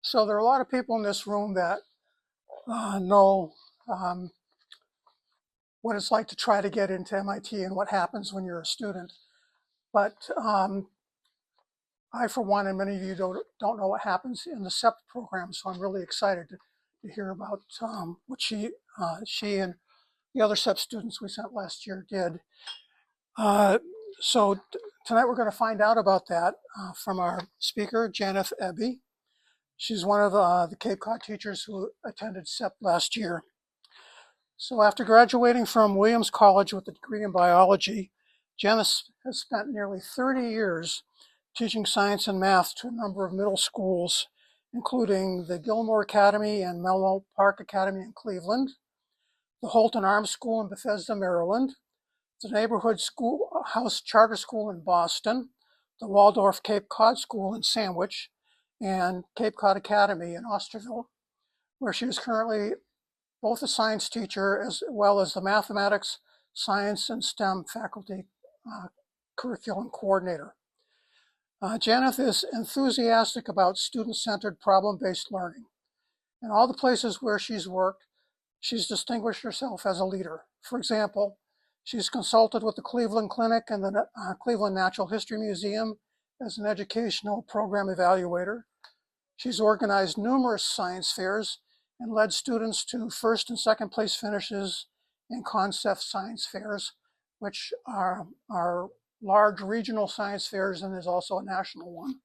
So there are a lot of people in this room that know what it's like to try to get into MIT and what happens when you're a student. But I, for one, and many of you don't know what happens in the CEP program, so I'm really excited to hear about what she and the other CEP students we sent last year did. So tonight we're going to find out about that from our speaker, Janeth Eby. She's one of the Cape Cod teachers who attended CEP last year. So after graduating from Williams College with a degree in biology, Janeth has spent nearly 30 years teaching science and math to a number of middle schools, including the Gilmore Academy and Menlo Park Academy in Cleveland, the Holton Arms School in Bethesda, Maryland, the Neighborhood Schoolhouse Charter School in Boston, the Waldorf Cape Cod School in Sandwich, and Cape Cod Academy in Osterville, where she is currently both a science teacher as well as the mathematics, science, and STEM faculty curriculum coordinator. Janeth is enthusiastic about student-centered problem-based learning. In all the places where she's worked, she's distinguished herself as a leader. For example, she's consulted with the Cleveland Clinic and the Cleveland Natural History Museum as an educational program evaluator. She's organized numerous science fairs and led students to first and second place finishes in concept science fairs, which are large regional science fairs, and there's also a national one.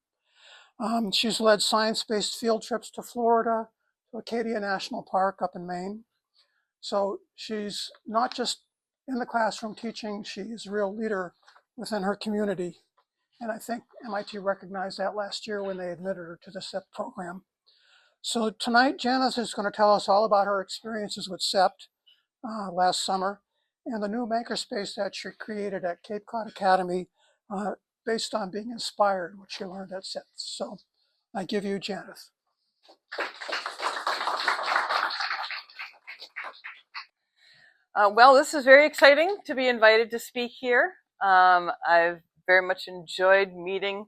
She's led science-based field trips to Florida, to Acadia National Park up in Maine. So she's not just in the classroom teaching, she's a real leader within her community. And I think MIT recognized that last year when they admitted her to the CEP program. So tonight, Janeth is going to tell us all about her experiences with CEP last summer and the new Makerspace that she created at Cape Cod Academy based on being inspired, what she learned at CEP. So I give you Janeth. Well, this is very exciting to be invited to speak here. I've very much enjoyed meeting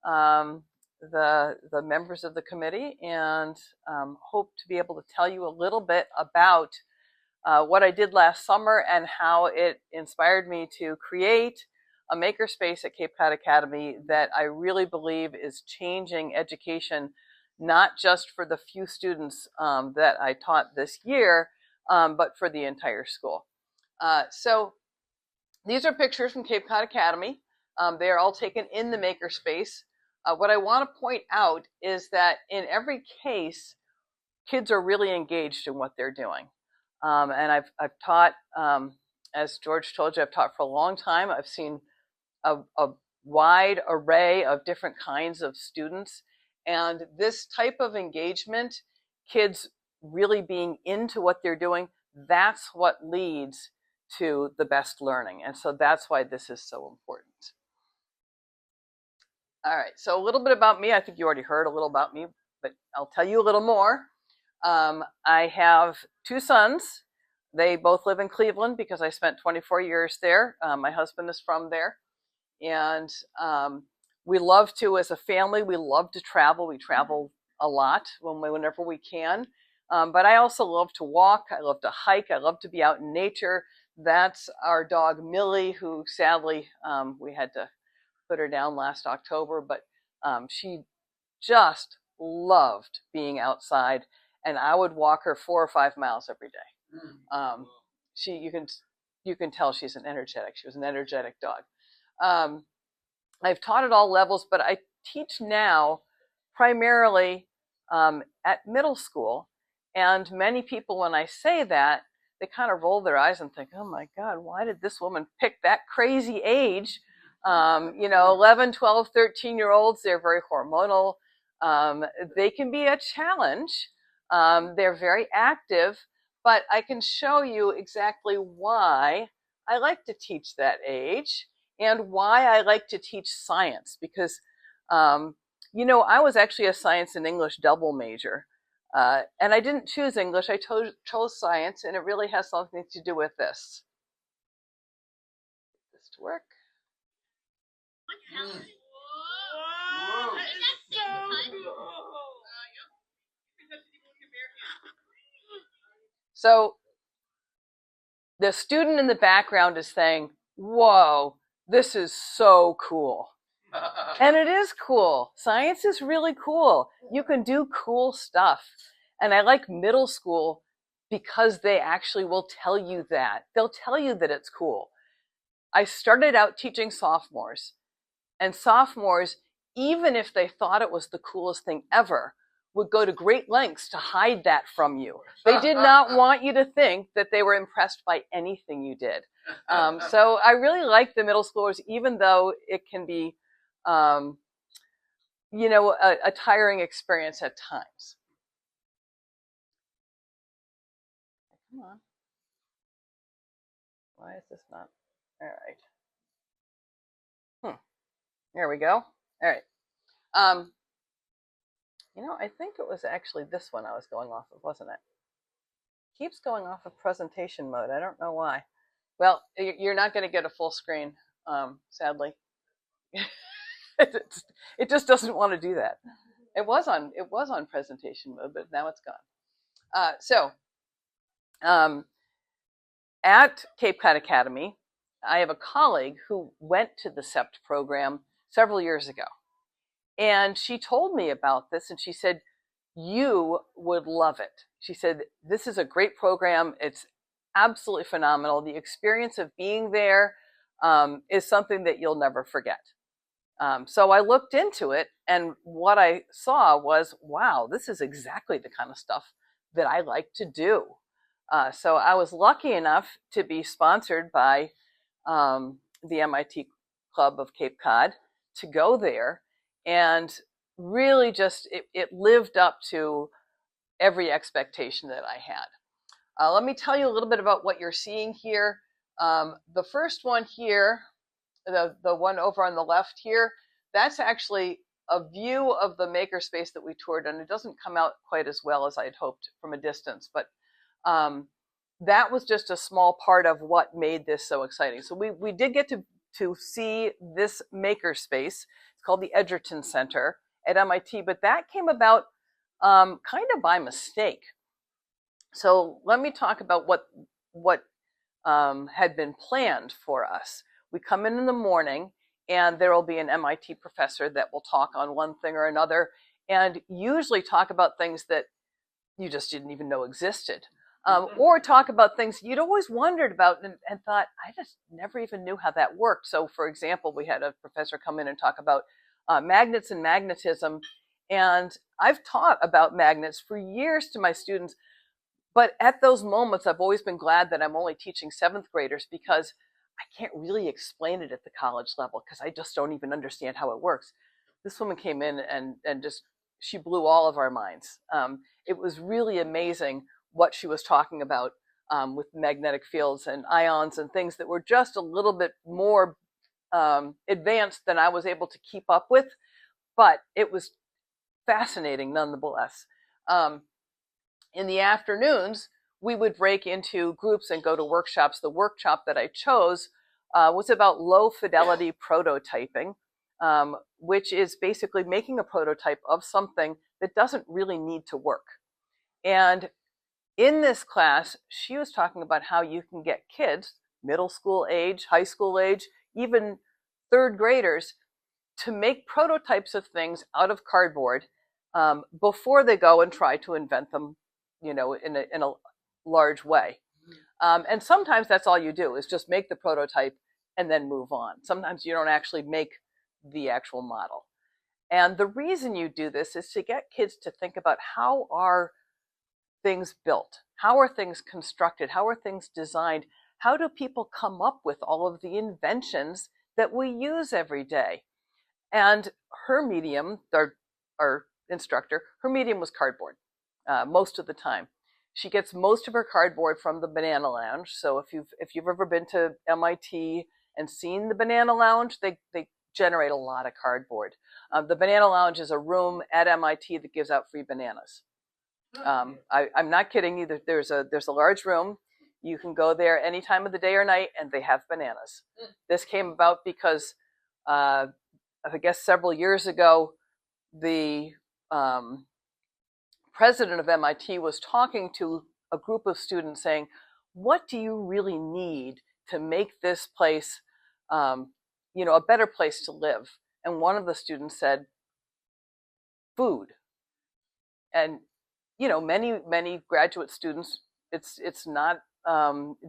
the members of the committee and hope to be able to tell you a little bit about what I did last summer and how it inspired me to create a makerspace at Cape Cod Academy that I really believe is changing education, not just for the few students that I taught this year, but for the entire school. So these are pictures from Cape Cod Academy. They are all taken in the makerspace. What I want to point out is that in every case, kids are really engaged in what they're doing. And I've taught, as George told you, I've taught for a long time. I've seen a wide array of different kinds of students. And this type of engagement, kids really being into what they're doing, that's what leads to the best learning. And so that's why this is so important. All right, so a little bit about me. I think you already heard a little about me, but I'll tell you a little more. I have two sons. They both live in Cleveland because I spent 24 years there. My husband is from there. And we love to, as a family, we love to travel. We travel a lot whenever we can. But I also love to walk. I love to hike. I love to be out in nature. That's our dog, Millie, who sadly we had to put her down last October, but she just loved being outside, and I would walk her 4 or 5 miles every day. You can tell she's an energetic. She was an energetic dog. I've taught at all levels, but I teach now primarily at middle school, and many people, when I say that, they kind of roll their eyes and think, "Oh my God, why did this woman pick that crazy age?" 11, 12, 13-year-olds, they're very hormonal. They can be a challenge. They're very active, but I can show you exactly why I like to teach that age and why I like to teach science. Because, I was actually a science and English double major. And I didn't choose English, I chose science, and it really has something to do with this. Get this to work. So the student in the background is saying, whoa, this is so cool. And it is cool. Science is really cool. You can do cool stuff. And I like middle school because they actually will tell you that. They'll tell you that it's cool. I started out teaching sophomores, and sophomores, even if they thought it was the coolest thing ever, would go to great lengths to hide that from you. They did not want you to think that they were impressed by anything you did. So I really like the middle schoolers, even though it can be, you know, a tiring experience at times. Come on. Why is this not? All right. There we go. All right. You know, I think it was actually this one I was going off of, wasn't it? Keeps going off of presentation mode. I don't know why. Well, you're not going to get a full screen, sadly. It just doesn't want to do that. It was on presentation mode, but now it's gone. At Cape Cod Academy, I have a colleague who went to the CEPT program several years ago. And she told me about this, and she said, you would love it. She said, this is a great program. It's absolutely phenomenal. The experience of being there is something that you'll never forget. So I looked into it, and what I saw was, wow, this is exactly the kind of stuff that I like to do. So I was lucky enough to be sponsored by the MIT Club of Cape Cod to go there. And really just, it lived up to every expectation that I had. Let me tell you a little bit about what you're seeing here. The first one here, the one over on the left here, that's actually a view of the Makerspace that we toured, and it doesn't come out quite as well as I'd hoped from a distance, but that was just a small part of what made this so exciting. So we did get to see this Makerspace. It's called the Edgerton Center at MIT, but that came about kind of by mistake. So let me talk about what had been planned for us. We come in the morning, and there will be an MIT professor that will talk on one thing or another, and usually talk about things that you just didn't even know existed. Or talk about things you'd always wondered about and thought, I just never even knew how that worked. So for example, we had a professor come in and talk about magnets and magnetism. And I've taught about magnets for years to my students. But at those moments, I've always been glad that I'm only teaching 7th graders, because I can't really explain it at the college level because I just don't even understand how it works. This woman came in and just, she blew all of our minds. It was really amazing what she was talking about with magnetic fields and ions and things that were just a little bit more advanced than I was able to keep up with, but it was fascinating nonetheless. In the afternoons, we would break into groups and go to workshops. The workshop that I chose was about low fidelity prototyping, which is basically making a prototype of something that doesn't really need to work. And in this class, she was talking about how you can get kids, middle school age, high school age, even 3rd graders, to make prototypes of things out of cardboard before they go and try to invent them, you know, in a large way. And sometimes that's all you do, is just make the prototype and then move on. Sometimes you don't actually make the actual model. And the reason you do this is to get kids to think about, how are things built? How are things constructed? How are things designed? How do people come up with all of the inventions that we use every day? And her medium, our instructor, her medium was cardboard most of the time. She gets most of her cardboard from the Banana Lounge. So if you've ever been to MIT and seen the Banana Lounge, they generate a lot of cardboard. The Banana Lounge is a room at MIT that gives out free bananas. I'm not kidding you. There's a large room. You can go there any time of the day or night, and they have bananas. This came about because I guess several years ago, the president of MIT was talking to a group of students saying, what do you really need to make this place, a better place to live? And one of the students said, food. And, many graduate students, it's not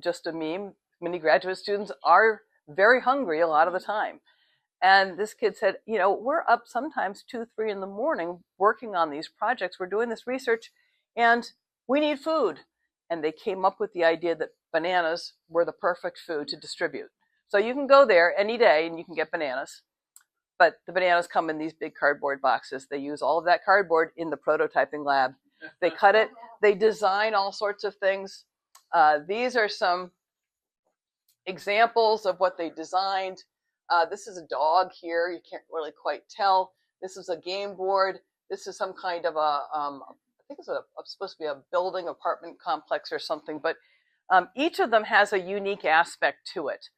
just a meme. Many graduate students are very hungry a lot of the time. And this kid said, we're up sometimes 2, 3 in the morning working on these projects. We're doing this research and we need food. And they came up with the idea that bananas were the perfect food to distribute. So you can go there any day and you can get bananas. But the bananas come in these big cardboard boxes. They use all of that cardboard in the prototyping lab. They cut it. They design all sorts of things. These are some examples of what they designed. This is a dog here. You can't really quite tell. This is a game board. This is some kind of I think it's supposed to be a building, apartment complex or something. But each of them has a unique aspect to it.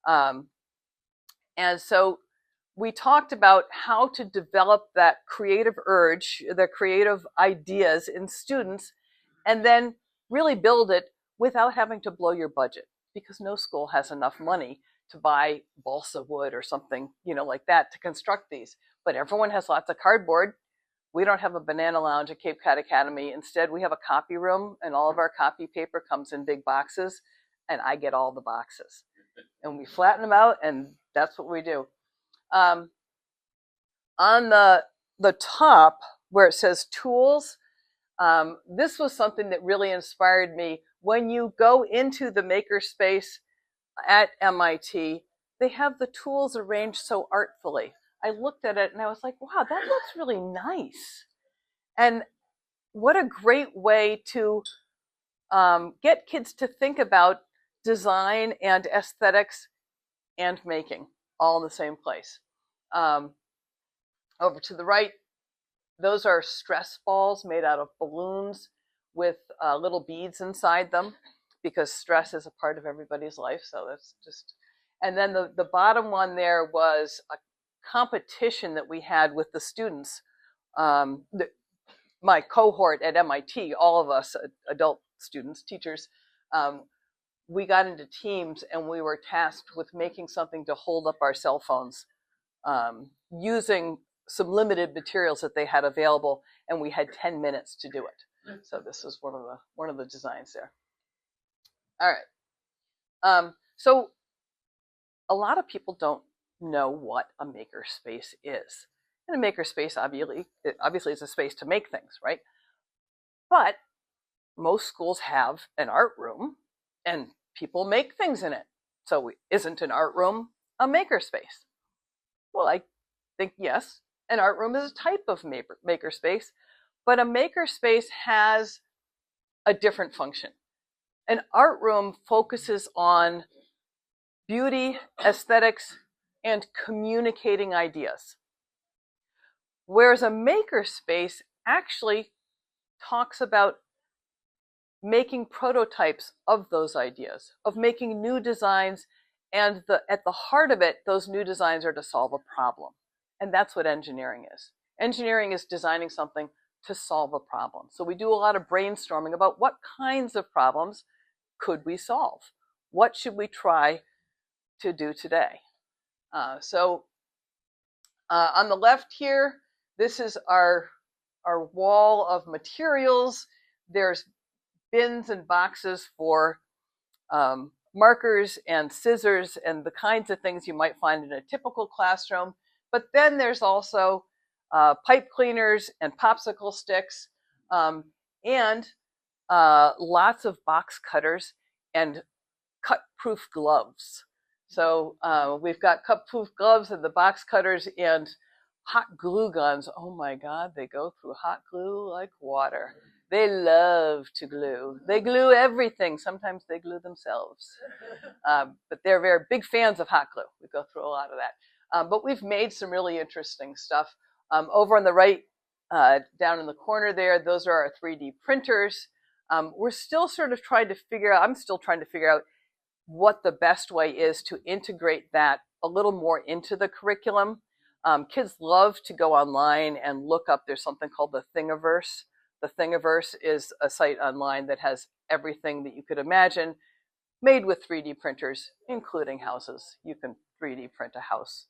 And so we talked about how to develop that creative urge, the creative ideas in students, and then really build it without having to blow your budget, because no school has enough money to buy balsa wood or something, like that to construct these. But everyone has lots of cardboard. We don't have a banana lounge at Cape Cod Academy. Instead, we have a copy room, and all of our copy paper comes in big boxes, and I get all the boxes. And we flatten them out, and that's what we do. On the top where it says tools, this was something that really inspired me. When you go into the Makerspace at MIT, they have the tools arranged so artfully. I looked at it and I was like, wow, that looks really nice. And what a great way to get kids to think about design and aesthetics and making all in the same place. Over to the right, those are stress balls made out of balloons with little beads inside them, because stress is a part of everybody's life. So that's just, and then the bottom one there was a competition that we had with the students. My cohort at MIT, all of us adult students, teachers, we got into teams and we were tasked with making something to hold up our cell phones, using some limited materials that they had available, and we had 10 minutes to do it. So this was one of the designs there. All right. So a lot of people don't know what a makerspace is. And a makerspace obviously is a space to make things, right? But most schools have an art room and people make things in it. So isn't an art room a makerspace? Well, I think yes, an art room is a type of makerspace, but a makerspace has a different function. An art room focuses on beauty, aesthetics, and communicating ideas. Whereas a makerspace actually talks about making prototypes of those ideas, of making new designs, and at the heart of it, those new designs are to solve a problem. And that's what engineering is. Engineering is designing something to solve a problem. So we do a lot of brainstorming about what kinds of problems could we solve? What should we try to do today? So on the left here, this is our wall of materials. There's bins and boxes for markers and scissors and the kinds of things you might find in a typical classroom. But then there's also pipe cleaners and popsicle sticks, and lots of box cutters and cut-proof gloves. So we've got cut-proof gloves and the box cutters and hot glue guns. Oh my God, they go through hot glue like water. They love to glue. They glue everything. Sometimes they glue themselves. But they're very big fans of hot glue. We go through a lot of that. But we've made some really interesting stuff. Over on the right, down in the corner there, those are our 3D printers. We're still sort of trying to figure out, I'm still trying to figure out what the best way is to integrate that a little more into the curriculum. Kids love to go online and look up, there's something called the Thingiverse. The Thingiverse is a site online that has everything that you could imagine, made with 3D printers, including houses. You can 3D print a house.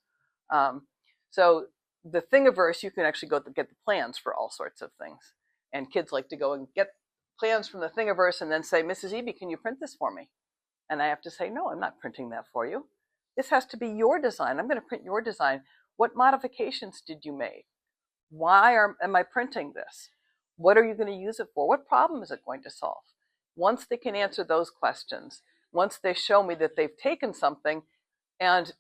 So the Thingiverse, you can actually go get the plans for all sorts of things. And kids like to go and get plans from the Thingiverse and then say, Mrs. Eby, can you print this for me? And I have to say, no, I'm not printing that for you. This has to be your design. I'm going to print your design. What modifications did you make? Why am I printing this? What are you going to use it for? What problem is it going to solve? Once they can answer those questions, once they show me that they've taken something and,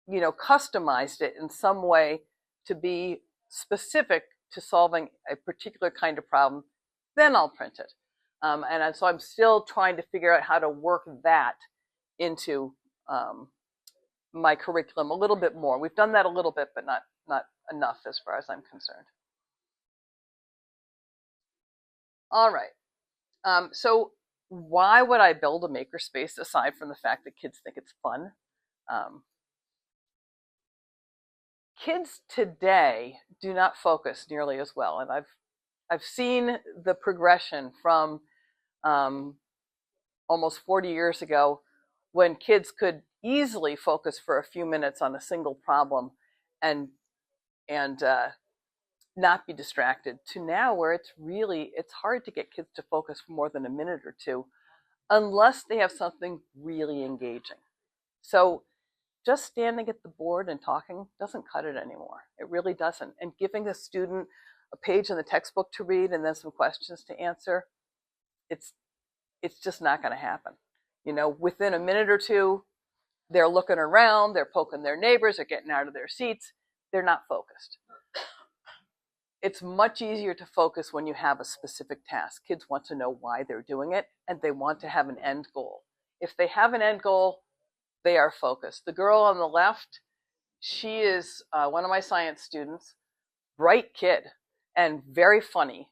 you know, customized it in some way to be specific to solving a particular kind of problem, then I'll print it. And so I'm still trying to figure out how to work that into my curriculum a little bit more. We've done that a little bit, but not enough as far as I'm concerned. All right. So why would I build a makerspace aside from the fact that kids think it's fun? Kids today do not focus nearly as well, and I've seen the progression from almost 40 years ago, when kids could easily focus for a few minutes on a single problem and not be distracted, to now where it's hard to get kids to focus for more than a minute or two unless they have something really engaging. So just standing at the board and talking doesn't cut it anymore. It really doesn't. And giving a student a page in the textbook to read and then some questions to answer, it's just not going to happen. You know, within a minute or two, they're looking around, they're poking their neighbors, they're getting out of their seats. They're not focused. It's much easier to focus when you have a specific task. Kids want to know why they're doing it, and they want to have an end goal. If they have an end goal, they are focused. The girl on the left, she is one of my science students, bright kid and very funny,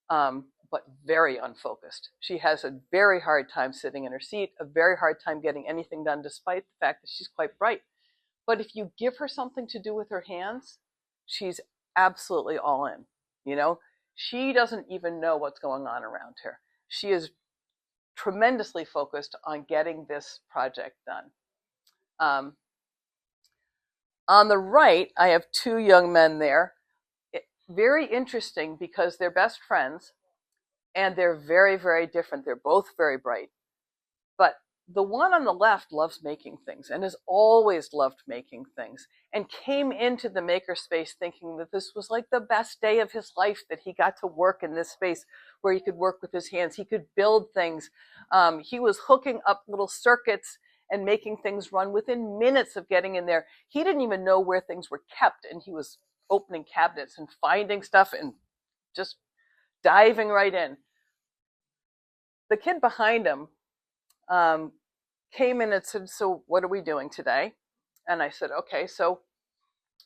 but very unfocused. She has a very hard time sitting in her seat, a very hard time getting anything done, despite the fact that she's quite bright. But if you give her something to do with her hands, she's absolutely all in. You know, she doesn't even know what's going on around her. She is tremendously focused on getting this project done. On the right, I have two young men there. Very interesting because they're best friends and they're very, very different. They're both very bright. But the one on the left loves making things and has always loved making things and came into the makerspace thinking that this was like the best day of his life, that he got to work in this space where he could work with his hands. He could build things. He was hooking up little circuits and making things run within minutes of getting in there. He didn't even know where things were kept, and he was opening cabinets and finding stuff and just diving right in. The kid behind him came in and said, so what are we doing today? And I said, okay, so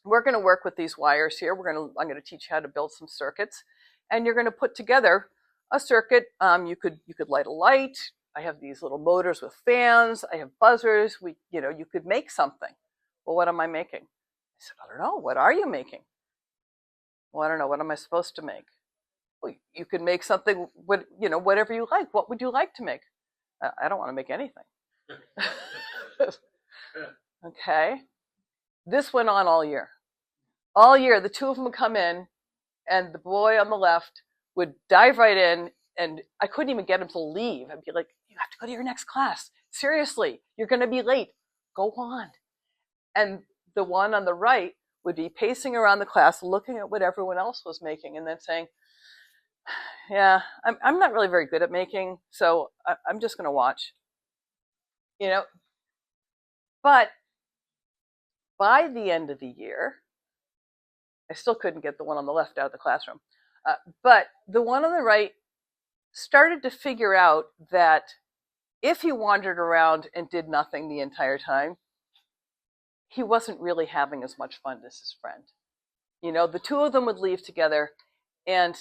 we're going to work with these wires here. I'm going to teach you how to build some circuits, and you're going to put together a circuit. You could light a light. I have these little motors with fans. I have buzzers. You could make something. Well, what am I making? I said, I don't know. What are you making? Well, I don't know. What am I supposed to make? Well, you could make something, whatever you like. What would you like to make? I don't want to make anything. Okay. This went on all year. All year, the two of them would come in, and the boy on the left would dive right in, and I couldn't even get him to leave. I'd be like, you have to go to your next class. Seriously, you're going to be late. Go on. And the one on the right would be pacing around the class, looking at what everyone else was making, and then saying, yeah, I'm not really very good at making, so I'm just going to watch. But by the end of the year, I still couldn't get the one on the left out of the classroom. But the one on the right started to figure out that if he wandered around and did nothing the entire time, he wasn't really having as much fun as his friend. The two of them would leave together, and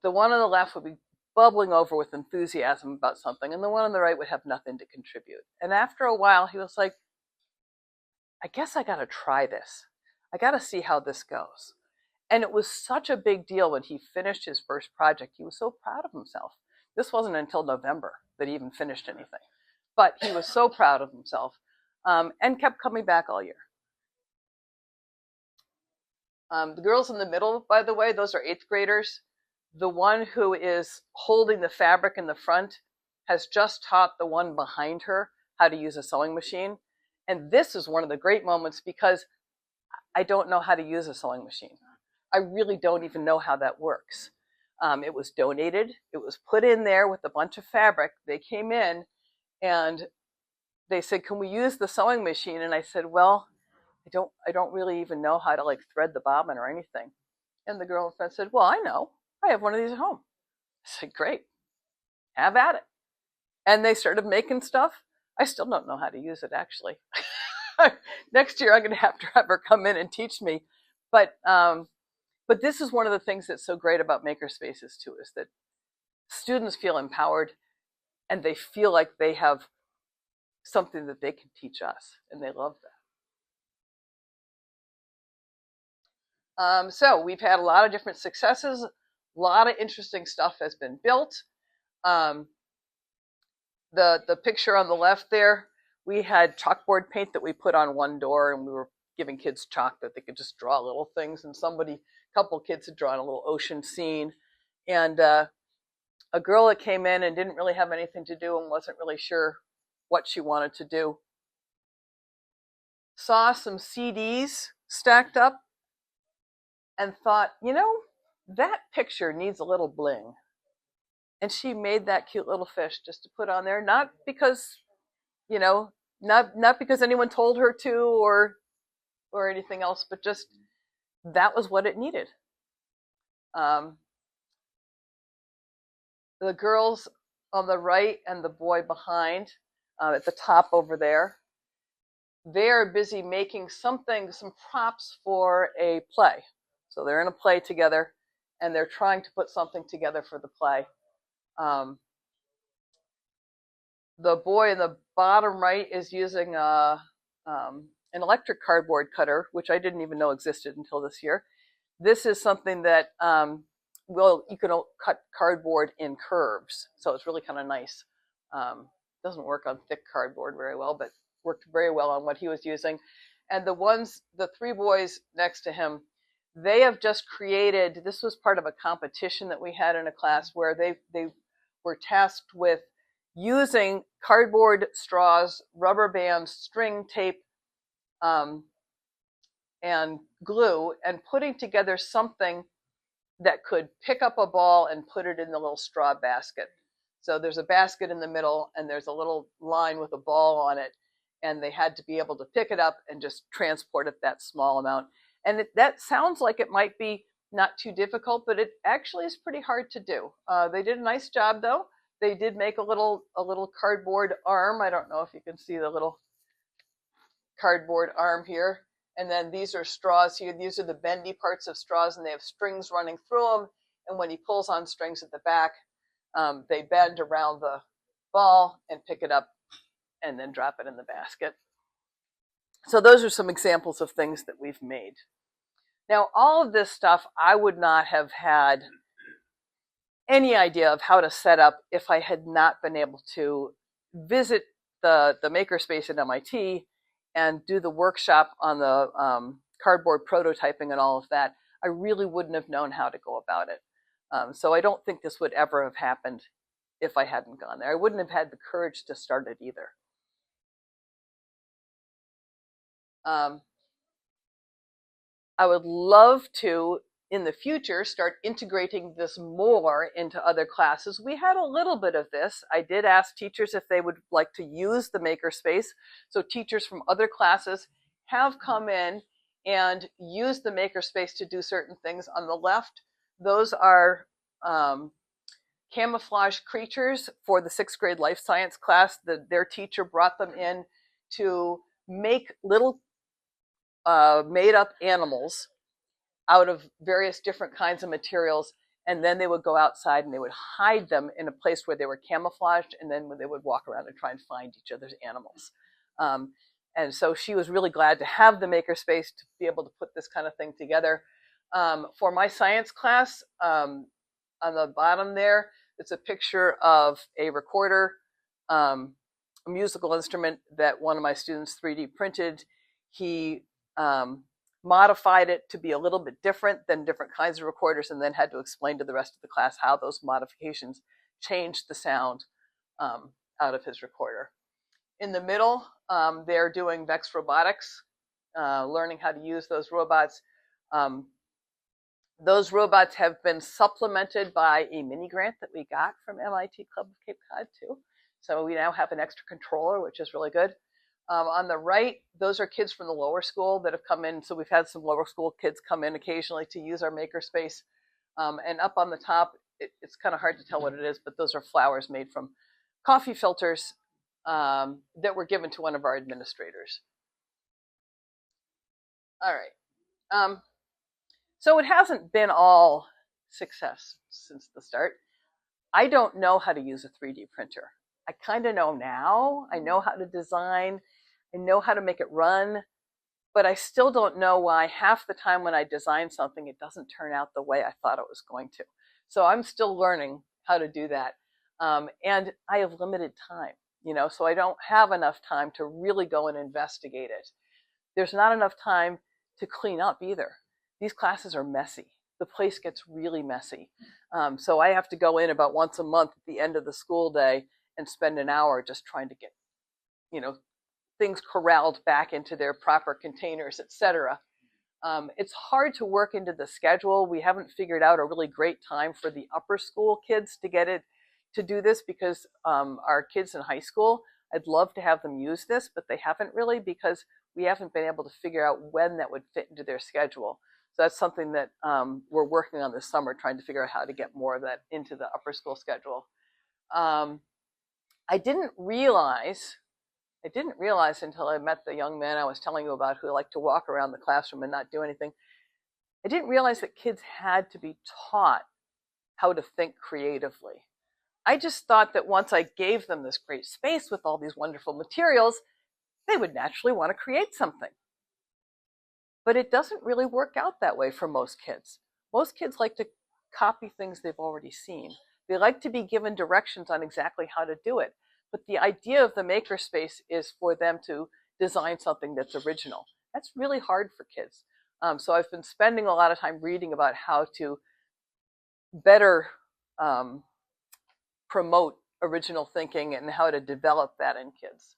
the one on the left would be bubbling over with enthusiasm about something, and the one on the right would have nothing to contribute. And after a while, he was like, I guess I got to try this. I got to see how this goes. And it was such a big deal when he finished his first project. He was so proud of himself This wasn't until November that he even finished anything. But he was so proud of himself, and kept coming back all year. The girls in the middle, by the way, those are 8th graders. The one who is holding the fabric in the front has just taught the one behind her how to use a sewing machine. And this is one of the great moments because I don't know how to use a sewing machine. I really don't even know how that works. It was donated. It was put in there with a bunch of fabric. They came in and they said, "Can we use the sewing machine?" And I said, "Well, I don't really even know how to like thread the bobbin or anything." And the girl in front said, "Well, I know. I have one of these at home." I said, "Great, have at it." And they started making stuff. I still don't know how to use it, actually. Next year, I'm going to have her come in and teach me. But this is one of the things that's so great about Makerspaces too, is that students feel empowered and they feel like they have something that they can teach us, and they love that. So we've had a lot of different successes. A lot of interesting stuff has been built. The picture on the left there, we had chalkboard paint that we put on one door, and we were giving kids chalk that they could just draw little things. And a couple kids had drawn a little ocean scene. And a girl that came in and didn't really have anything to do and wasn't really sure what she wanted to do saw some CDs stacked up and thought, that picture needs a little bling. And she made that cute little fish just to put on there, not because, not because anyone told her to or anything else, but just that was what it needed. The girls on the right and the boy behind, at the top over there, they're busy making some props for a play. So they're in a play together, and they're trying to put something together for the play. The boy in the bottom right is using an electric cardboard cutter, which I didn't even know existed until this year. This is something that, you can cut cardboard in curves, so it's really kind of nice. Doesn't work on thick cardboard very well, but worked very well on what he was using. And the 3 boys next to him, they have just created, this was part of a competition that we had in a class where they were tasked with using cardboard straws, rubber bands, string tape, and glue, and putting together something that could pick up a ball and put it in the little straw basket. So there's a basket in the middle, and there's a little line with a ball on it, and they had to be able to pick it up and just transport it that small amount. And that sounds like it might be not too difficult, but it actually is pretty hard to do. They did a nice job, though. They did make a little cardboard arm. I don't know if you can see the little cardboard arm here. And then these are straws here. These are the bendy parts of straws, and they have strings running through them. And when he pulls on strings at the back, they bend around the ball and pick it up and then drop it in the basket. So those are some examples of things that we've made. Now, all of this stuff I would not have had any idea of how to set up if I had not been able to visit the Makerspace at MIT and do the workshop on the cardboard prototyping and all of that. I really wouldn't have known how to go about it. So I don't think this would ever have happened if I hadn't gone there. I wouldn't have had the courage to start it either. I would love to, in the future, start integrating this more into other classes. We had a little bit of this. I did ask teachers if they would like to use the Makerspace. So teachers from other classes have come in and used the Makerspace to do certain things. On the left, those are camouflage creatures for the 6th grade life science class. Their teacher brought them in to make little made-up animals out of various different kinds of materials, and then they would go outside and they would hide them in a place where they were camouflaged, and then they would walk around and try and find each other's animals. And so she was really glad to have the Makerspace to be able to put this kind of thing together. For my science class, on the bottom there, It's a picture of a recorder, a musical instrument that one of my students 3D printed. He modified it to be a little bit different than different kinds of recorders, and then had to explain to the rest of the class how those modifications changed the sound out of his recorder. In the middle, they're doing VEX robotics, learning how to use those robots. Those robots have been supplemented by a mini grant that we got from MIT Club of Cape Cod too. So we now have an extra controller, which is really good. On the right, those are kids from the lower school that have come in. So we've had some lower school kids come in occasionally to use our Makerspace. And up on the top, it's kind of hard to tell what it is, but those are flowers made from coffee filters that were given to one of our administrators. All right. So it hasn't been all success since the start. I don't know how to use a 3D printer. I kind of know now. I know how to design. I know how to make it run, but I still don't know why half the time when I design something, it doesn't turn out the way I thought it was going to. So I'm still learning how to do that. And I have limited time, so I don't have enough time to really go and investigate it. There's not enough time to clean up either. These classes are messy. The place gets really messy. So I have to go in about once a month at the end of the school day and spend an hour just trying to get, things corralled back into their proper containers, etc. It's hard to work into the schedule. We haven't figured out a really great time for the upper school kids to do this, because our kids in high school, I'd love to have them use this, but they haven't really, because we haven't been able to figure out when that would fit into their schedule. So that's something that we're working on this summer, trying to figure out how to get more of that into the upper school schedule. I didn't realize until I met the young man I was telling you about, who liked to walk around the classroom and not do anything. I didn't realize that kids had to be taught how to think creatively. I just thought that once I gave them this great space with all these wonderful materials, they would naturally want to create something. But it doesn't really work out that way for most kids. Most kids like to copy things they've already seen. They like to be given directions on exactly how to do it. But the idea of the Makerspace is for them to design something that's original. That's really hard for kids. So I've been spending a lot of time reading about how to better promote original thinking and how to develop that in kids.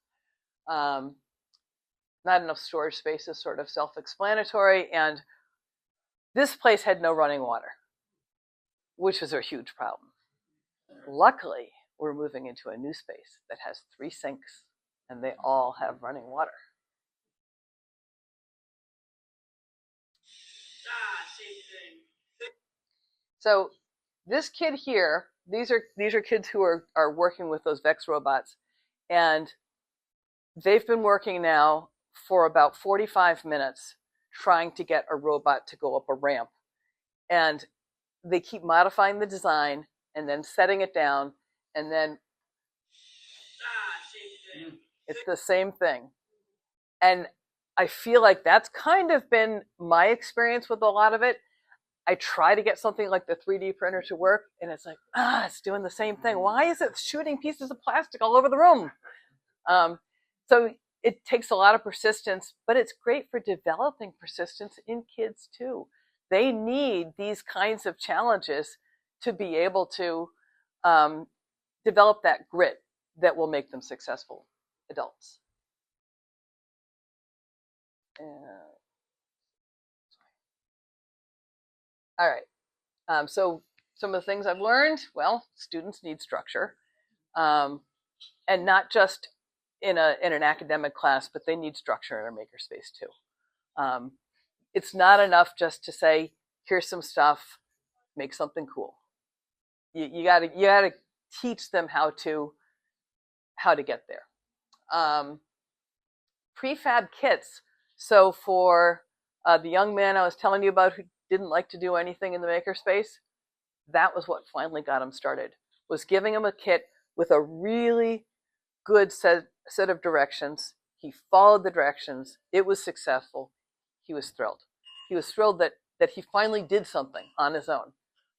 Not enough storage space is sort of self-explanatory, and this place had no running water, which was a huge problem. Luckily, we're moving into a new space that has 3 sinks, and they all have running water. So this kid here, these are kids who are working with those VEX robots, and they've been working now for about 45 minutes trying to get a robot to go up a ramp. And they keep modifying the design and then setting it down, and then it's the same thing. And I feel like that's kind of been my experience with a lot of it. I try to get something like the 3D printer to work, and it's like, it's doing the same thing. Why is it shooting pieces of plastic all over the room? So it takes a lot of persistence, but it's great for developing persistence in kids too. They need these kinds of challenges to be able to develop that grit that will make them successful adults. All right. So some of the things I've learned, well, students need structure, and not just in an academic class, but they need structure in our Makerspace too. It's not enough just to say, here's some stuff, make something cool. You gotta teach them how to get there. Prefab kits. So for the young man I was telling you about who didn't like to do anything in the Makerspace, that was what finally got him started, was giving him a kit with a really good set of directions. He followed the directions. It was successful. He was thrilled. He was thrilled that he finally did something on his own.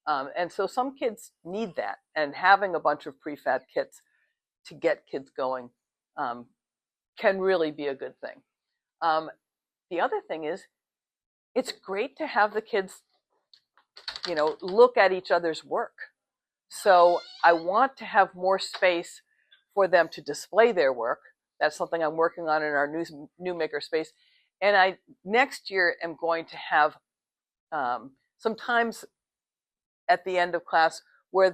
And so some kids need that, and having a bunch of prefab kits to get kids going can really be a good thing. The other thing is, it's great to have the kids, look at each other's work. So I want to have more space for them to display their work. That's something I'm working on in our new Makerspace. And I next year am going to have some times at the end of class where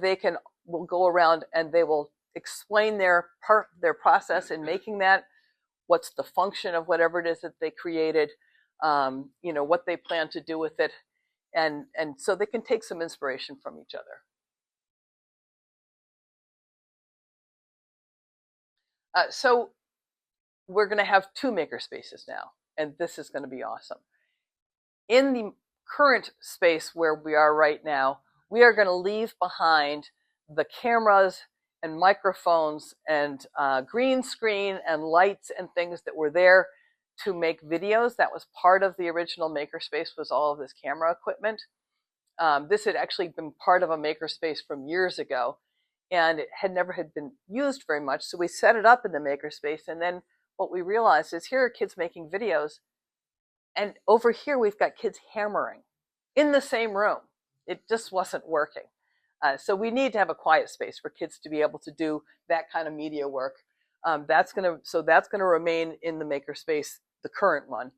will go around and they will explain their process in making that, what's the function of whatever it is that they created, what they plan to do with it, and so they can take some inspiration from each other. So we're going to have 2 Makerspaces now, and this is going to be awesome. In the current space where we are right now, we are going to leave behind the cameras and microphones and green screen and lights and things that were there to make videos. That was part of the original Makerspace, was all of this camera equipment. This had actually been part of a Makerspace from years ago, and it had never been used very much. So we set it up in the Makerspace, and then what we realized is here are kids making videos, and over here we've got kids hammering in the same room. It just wasn't working. So we need to have a quiet space for kids to be able to do that kind of media work. That's going to remain in the Makerspace, the current one,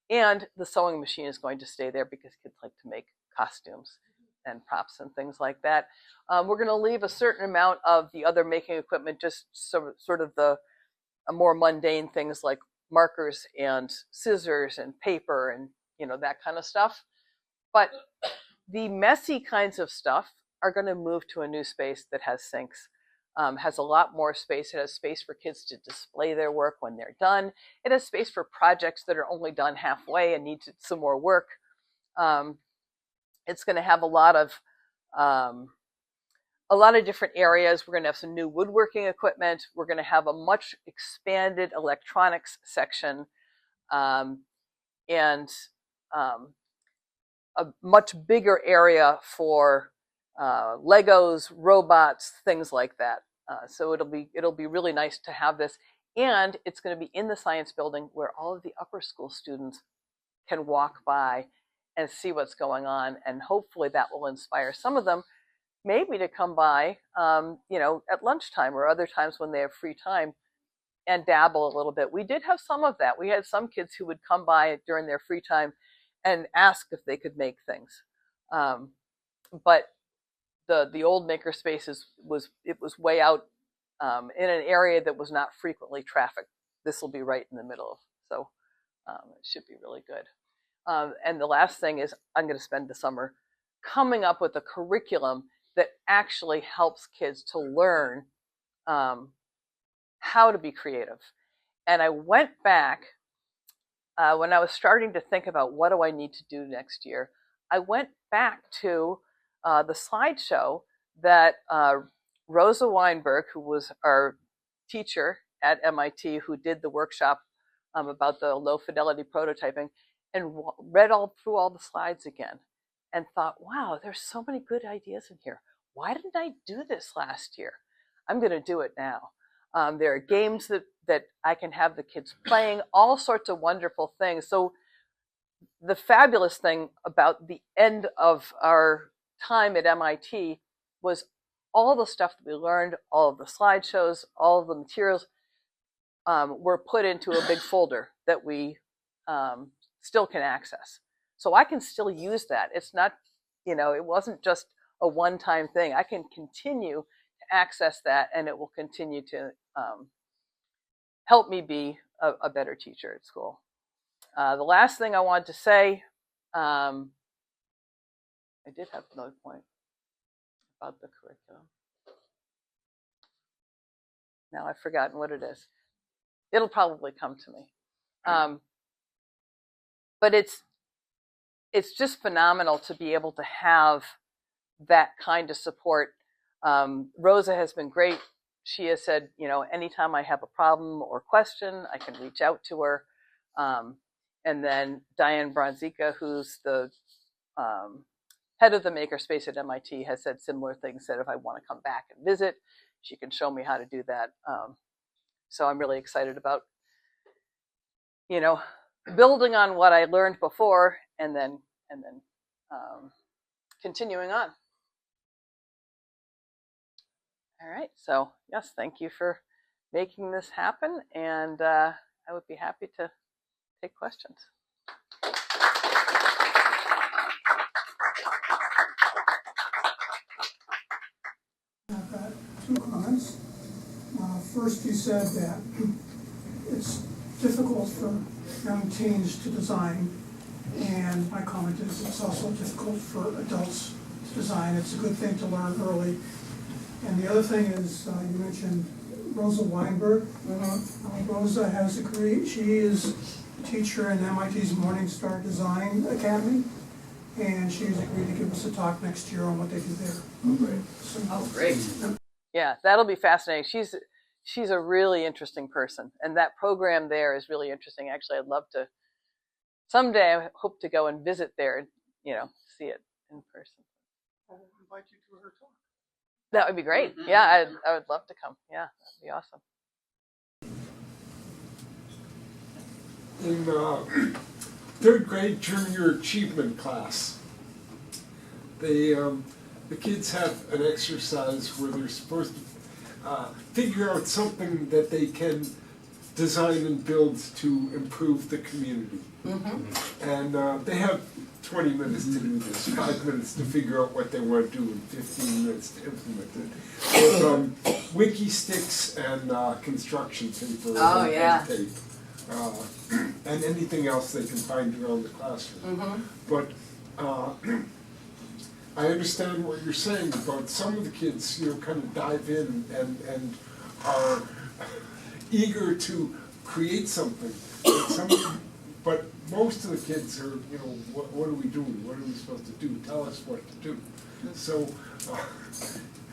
and the sewing machine is going to stay there because kids like to make costumes and props and things like that. We're going to leave a certain amount of the other making equipment, just sort of the more mundane things like markers and scissors and paper and that kind of stuff. But the messy kinds of stuff are going to move to a new space that has sinks, has a lot more space. It has space for kids to display their work when they're done. It has space for projects that are only done halfway and need some more work. It's going to have a lot of different areas. We're going to have some new woodworking equipment. We're going to have a much expanded electronics section, and a much bigger area for Legos, robots, things like that. So it'll be really nice to have this, and it's going to be in the science building where all of the upper school students can walk by and see what's going on, and hopefully that will inspire some of them maybe to come by, at lunchtime or other times when they have free time and dabble a little bit. We did have some of that. We had some kids who would come by during their free time and ask if they could make things. But the old Makerspace was way out in an area that was not frequently trafficked. This will be right in the middle, so it should be really good. And the last thing is, I'm going to spend the summer coming up with a curriculum that actually helps kids to learn how to be creative. And I went back when I was starting to think about what do I need to do next year. I went back to the slideshow that Rosa Weinberg, who was our teacher at MIT, who did the workshop about the low fidelity prototyping, and read through all the slides again and thought, wow, there's so many good ideas in here. Why didn't I do this last year? I'm going to do it now. There are games that I can have the kids playing, all sorts of wonderful things. So the fabulous thing about the end of our time at MIT was all the stuff that we learned, all of the slideshows, all of the materials were put into a big folder that we still can access. So I can still use that. It's not, it wasn't just a one-time thing. I can continue to access that, and it will continue to help me be a better teacher at school. The last thing I wanted to say, I did have another point about the curriculum. Now I've forgotten what it is. It'll probably come to me. But it's just phenomenal to be able to have that kind of support. Rosa has been great. She has said, anytime I have a problem or question, I can reach out to her. And then Diane Bronzica, who's the head of the Makerspace at MIT has said similar things, that if I want to come back and visit, she can show me how to do that. So I'm really excited about, building on what I learned before and then continuing on. All right, so yes, thank you for making this happen, and I would be happy to take questions. I've got two comments. First, you said that it's difficult for young teens to design, and my comment is it's also difficult for adults to design. It's a good thing to learn early. And the other thing is, you mentioned Rosa Weinberg. Rosa has agreed, she is a teacher in MIT's Morningstar Design Academy, and she's agreed to give us a talk next year on what they do there. Oh, great. Oh, great. Yeah, that'll be fascinating. She's a really interesting person, and that program there is really interesting. Actually, I'd love to someday. I hope to go and visit there and see it in person. I will invite you to her talk. That would be great. Yeah, I would love to come. Yeah, that'd be awesome. In third grade junior achievement class, the kids have an exercise where they're supposed to figure out something that they can design and build to improve the community. And they have 20 minutes to do this, 5 minutes to figure out what they want to do, and 15 minutes to implement it. With wiki sticks and construction paper and tape. And anything else they can find around the classroom. But I understand what you're saying about some of the kids, kind of dive in and are eager to create something. But most of the kids are, what are we doing? What are we supposed to do? Tell us what to do. So,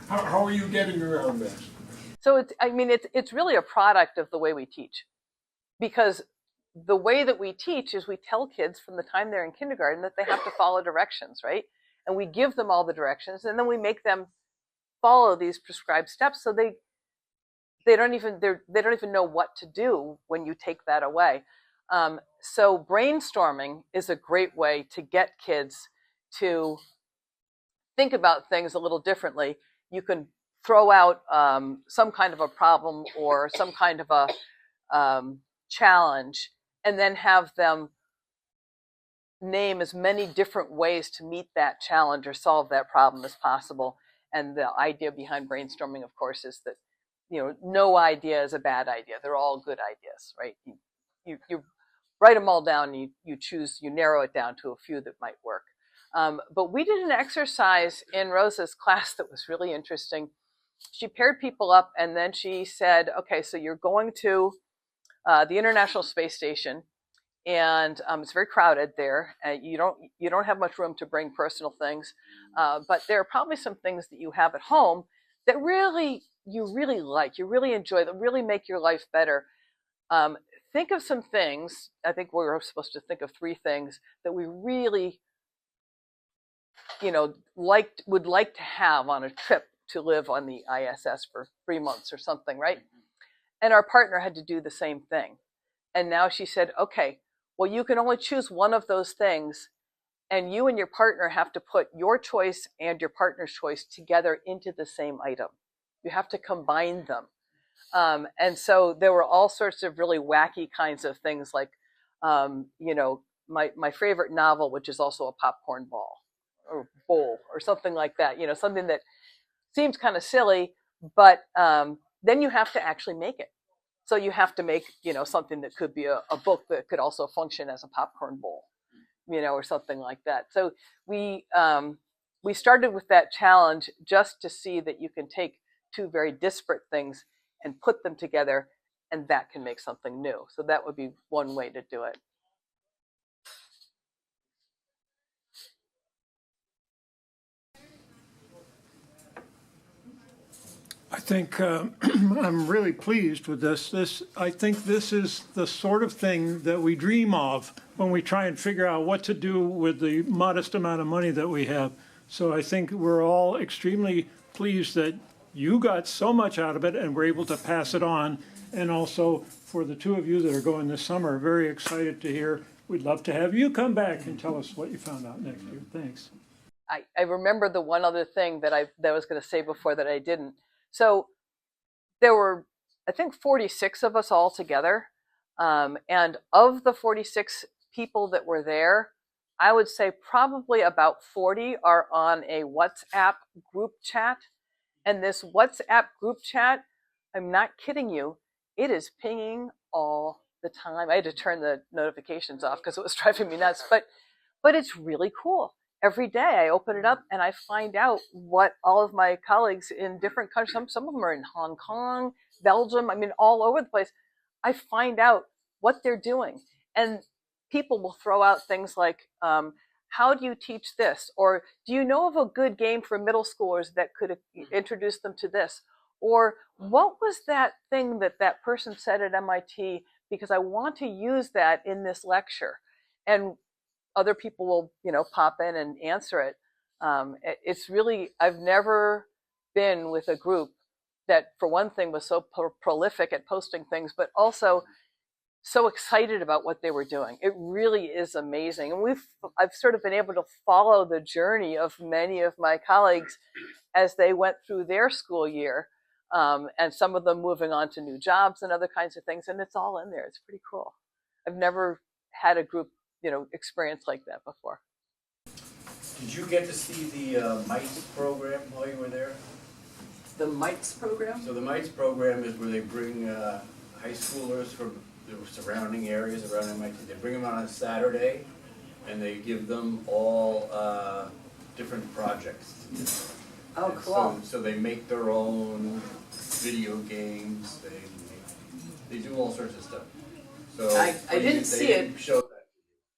how are you getting around that? So it's really a product of the way we teach, because the way that we teach is we tell kids from the time they're in kindergarten that they have to follow directions, right? And we give them all the directions, and then we make them follow these prescribed steps, so they don't even know what to do when you take that away. So brainstorming is a great way to get kids to think about things a little differently. You can throw out some kind of a problem or some kind of a challenge, and then have them name as many different ways to meet that challenge or solve that problem as possible. And the idea behind brainstorming, of course, is that no idea is a bad idea. They're all good ideas, right? You write them all down, and you narrow it down to a few that might work. But we did an exercise in Rosa's class that was really interesting. She paired people up, and then she said, okay, so you're going to the International Space Station, and it's very crowded there. You don't have much room to bring personal things, but there are probably some things that you have at home that you really like, you really enjoy, that really make your life better. Think of some things. I think we're supposed to think of 3 things that we really, would like to have on a trip to live on the ISS for 3 months or something, right? And our partner had to do the same thing. And now she said, okay, well, you can only choose one of those things, and you and your partner have to put your choice and your partner's choice together into the same item. You have to combine them. And so there were all sorts of really wacky kinds of things, like, my favorite novel, which is also a popcorn ball or bowl or something like that, something that seems kind of silly, but then you have to actually make it. So you have to make, something that could be a book that could also function as a popcorn bowl, or something like that. So we started with that challenge just to see that you can take 2 very disparate things and put them together, and that can make something new. So that would be one way to do it. I think I'm really pleased with this. I think this is the sort of thing that we dream of when we try and figure out what to do with the modest amount of money that we have. So I think we're all extremely pleased that you got so much out of it and were able to pass it on. And also for the two of you that are going this summer, very excited to hear. We'd love to have you come back and tell us what you found out next year. Thanks. I remember the one other thing that I was going to say before that I didn't. So there were, I think, 46 of us all together. And of the 46 people that were there, I would say probably about 40 are on a WhatsApp group chat. And this WhatsApp group chat, I'm not kidding you, it is pinging all the time. I had to turn the notifications off because it was driving me nuts. But it's really cool. Every day I open it up and I find out what all of my colleagues in different countries, some of them are in Hong Kong, Belgium, I mean, all over the place. I find out what they're doing. And people will throw out things like, how do you teach this? Or do you know of a good game for middle schoolers that could introduce them to this? Or what was that thing that that person said at MIT? Because I want to use that in this lecture. And other people will, pop in and answer it. It's really, I've never been with a group that, for one thing, was so prolific at posting things, but also so excited about what they were doing. It really is amazing. And I've sort of been able to follow the journey of many of my colleagues as they went through their school year, and some of them moving on to new jobs and other kinds of things. And it's all in there. It's pretty cool. I've never had a group, experience like that before. Did you get to see the MITES program while you were there? The MITES program? So the MITES program is where they bring high schoolers from the surrounding areas around MIT. They bring them out on Saturday, and they give them all different projects. Oh, and cool. So they make their own video games. They do all sorts of stuff. So I didn't see it. Show that.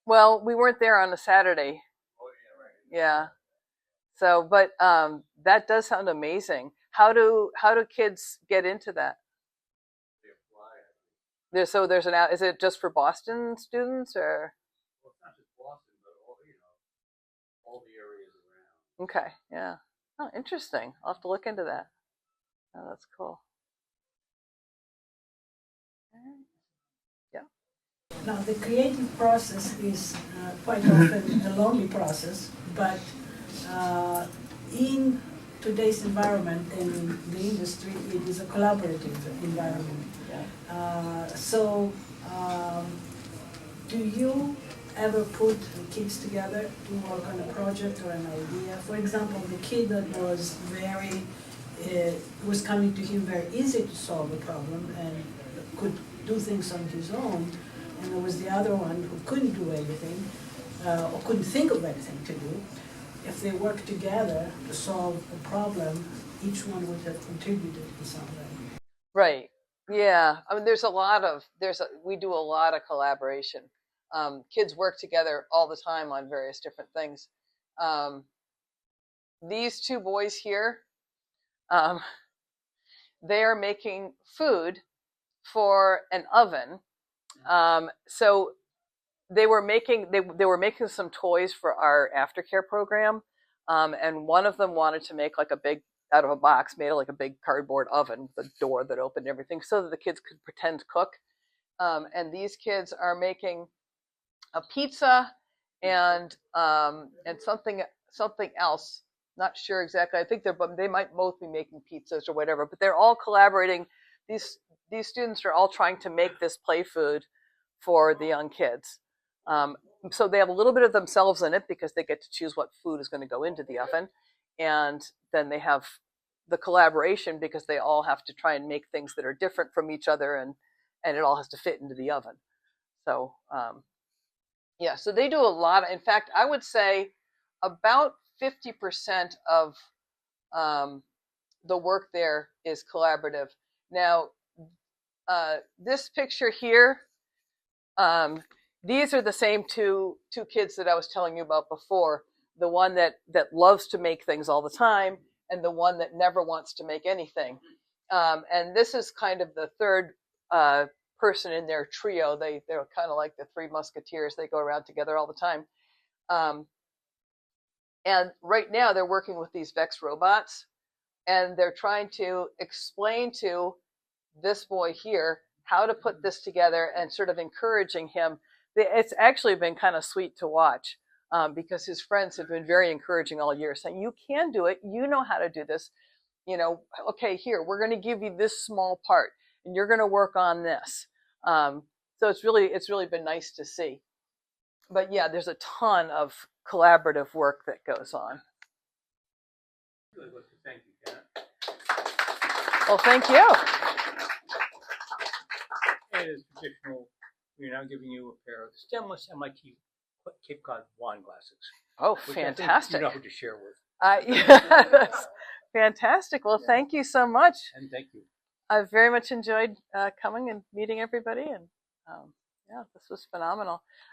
Well, we weren't there on a Saturday. Oh yeah, right. Yeah. So, but that does sound amazing. How do kids get into that? They apply. So there's is it just for Boston students or? Well, it's not just Boston, but all the areas around. Okay. Yeah. Oh, interesting. I'll have to look into that. Oh, that's cool. Yeah. Now, the creative process is quite often a lonely process, but in today's environment and in the industry, it is a collaborative environment. So, do you ever put kids together to work on a project or an idea? For example, the kid that was was coming to him very easy to solve a problem and could do things on his own, and there was the other one who couldn't do anything or couldn't think of anything to do. If they worked together to solve a problem, each one would have contributed in some way. Right. Yeah. I mean, we do a lot of collaboration. Kids work together all the time on various different things. These two boys here, they are making food for an oven. So they were making some toys for our aftercare program, and one of them wanted to make like a big, out of a box, made like a big cardboard oven, the door that opened and everything, so that the kids could pretend to cook. And these kids are making a pizza and something else. Not sure exactly. I think they might both be making pizzas or whatever, but they're all collaborating. These students are all trying to make this play food for the young kids. So they have a little bit of themselves in it because they get to choose what food is going to go into the oven. And then they have the collaboration because they all have to try and make things that are different from each other, and it all has to fit into the oven. So, yeah, so they do a lot. In fact, I would say about 50% of the work there is collaborative. Now, this picture here, these are the same two kids that I was telling you about before. The one that loves to make things all the time, and the one that never wants to make anything. And this is kind of the third person in their trio. They're kind of like the Three Musketeers. They go around together all the time. And right now they're working with these Vex robots, and they're trying to explain to this boy here how to put this together and sort of encouraging him. It's actually been kind of sweet to watch, because his friends have been very encouraging all year, saying, you can do it, you know how to do this, okay, here, we're going to give you this small part and you're going to work on this. So it's really been nice to see. But yeah, there's a ton of collaborative work that goes on. Good. Well, thank you, Janet. Well, thank you. And as traditional, we're now giving you a pair of stemless MIT Cape Cod wine glasses. Oh, Which fantastic. I think you know who to share with. Yes. Fantastic. Well, thank you so much. And thank you. I've very much enjoyed coming and meeting everybody. And yeah, this was phenomenal.